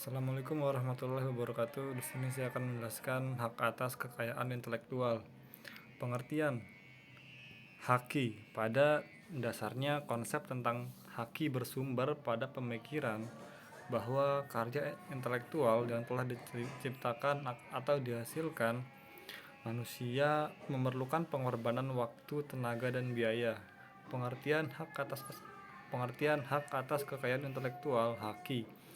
Assalamualaikum warahmatullahi wabarakatuh. Di sini saya akan menjelaskan hak atas kekayaan intelektual. Pengertian haki. Pada dasarnya konsep tentang haki bersumber pada pemikiran bahwa karya intelektual yang telah diciptakan atau dihasilkan manusia memerlukan pengorbanan waktu, tenaga, dan biaya. Pengertian hak atas kekayaan intelektual haki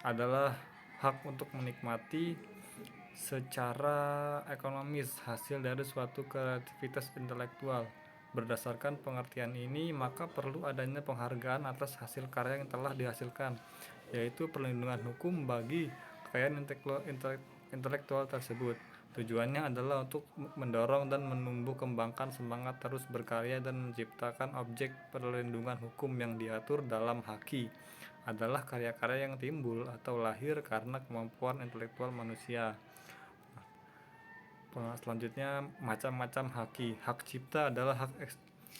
adalah hak untuk menikmati secara ekonomis hasil dari suatu kreativitas intelektual. Berdasarkan pengertian ini, maka perlu adanya penghargaan atas hasil karya yang telah dihasilkan, yaitu perlindungan hukum bagi kekayaan intelektual tersebut. Tujuannya adalah untuk mendorong dan menumbuh kembangkan semangat terus berkarya dan menciptakan objek perlindungan hukum yang diatur dalam haki adalah karya-karya yang timbul atau lahir karena kemampuan intelektual manusia. Selanjutnya, macam-macam haki. Hak cipta adalah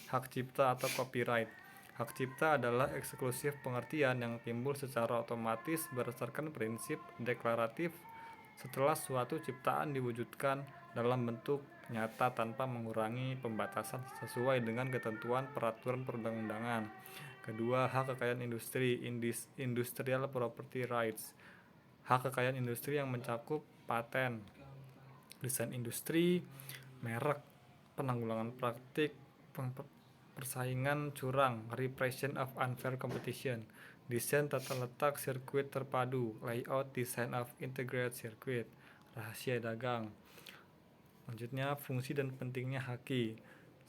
hak cipta atau copyright. Hak cipta adalah eksklusif pengertian yang timbul secara otomatis berdasarkan prinsip deklaratif setelah suatu ciptaan diwujudkan dalam bentuk nyata tanpa mengurangi pembatasan sesuai dengan ketentuan peraturan perundang-undangan. Kedua, hak kekayaan industri, industrial property rights. Hak kekayaan industri yang mencakup paten, desain industri, merek, penanggulangan praktik persaingan curang, repression of unfair competition, desain tata letak sirkuit terpadu, layout design of integrated circuit, rahasia dagang. Selanjutnya, fungsi dan pentingnya haki.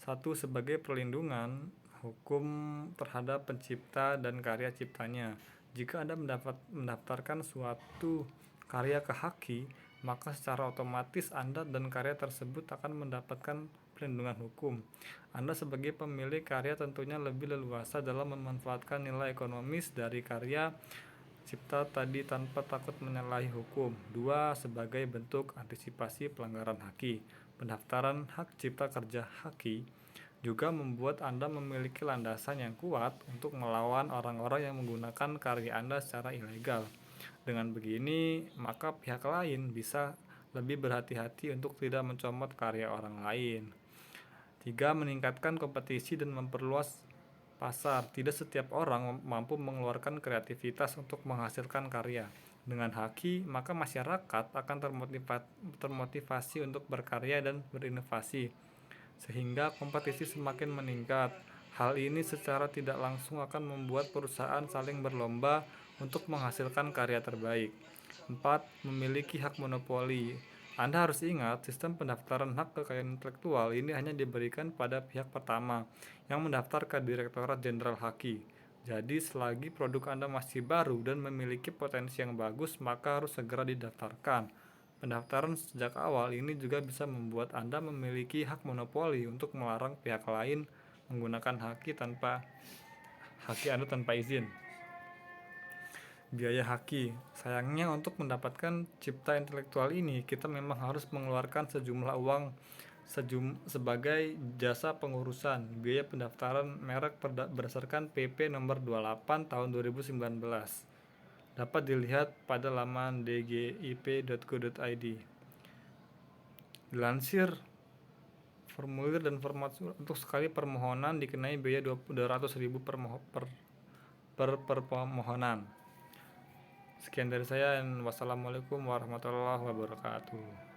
Satu, sebagai perlindungan hukum terhadap pencipta dan karya ciptanya. Jika Anda mendaftarkan suatu karya ke haki, maka secara otomatis Anda dan karya tersebut akan mendapatkan perlindungan hukum. Anda sebagai pemilik karya tentunya lebih leluasa dalam memanfaatkan nilai ekonomis dari karya cipta tadi tanpa takut menyalahi hukum. Dua, sebagai bentuk antisipasi pelanggaran haki. Pendaftaran hak cipta kerja haki juga membuat Anda memiliki landasan yang kuat untuk melawan orang-orang yang menggunakan karya Anda secara ilegal. Dengan begini, maka pihak lain bisa lebih berhati-hati untuk tidak mencomot karya orang lain. 3. Meningkatkan kompetisi dan memperluas pasar. Tidak setiap orang mampu mengeluarkan kreativitas untuk menghasilkan karya. Dengan haki, maka masyarakat akan termotivasi untuk berkarya dan berinovasi, sehingga kompetisi semakin meningkat. Hal ini secara tidak langsung akan membuat perusahaan saling berlomba untuk menghasilkan karya terbaik. 4. Memiliki hak monopoli. Anda harus ingat, sistem pendaftaran hak kekayaan intelektual ini hanya diberikan pada pihak pertama yang mendaftar ke Direktorat Jenderal Haki. Jadi, selagi produk Anda masih baru dan memiliki potensi yang bagus, maka harus segera didaftarkan. Pendaftaran sejak awal ini juga bisa membuat Anda memiliki hak monopoli untuk melarang pihak lain menggunakan haki Anda tanpa izin. Biaya haki. Sayangnya untuk mendapatkan cipta intelektual ini, kita memang harus mengeluarkan sejumlah uang sebagai jasa pengurusan. Biaya pendaftaran merek berdasarkan PP nomor 28 tahun 2019. Dapat dilihat pada laman dgip.go.id. Dilansir, formulir dan format untuk sekali permohonan dikenai biaya 200.000 per permohonan. Sekian dari saya, dan wassalamualaikum warahmatullahi wabarakatuh.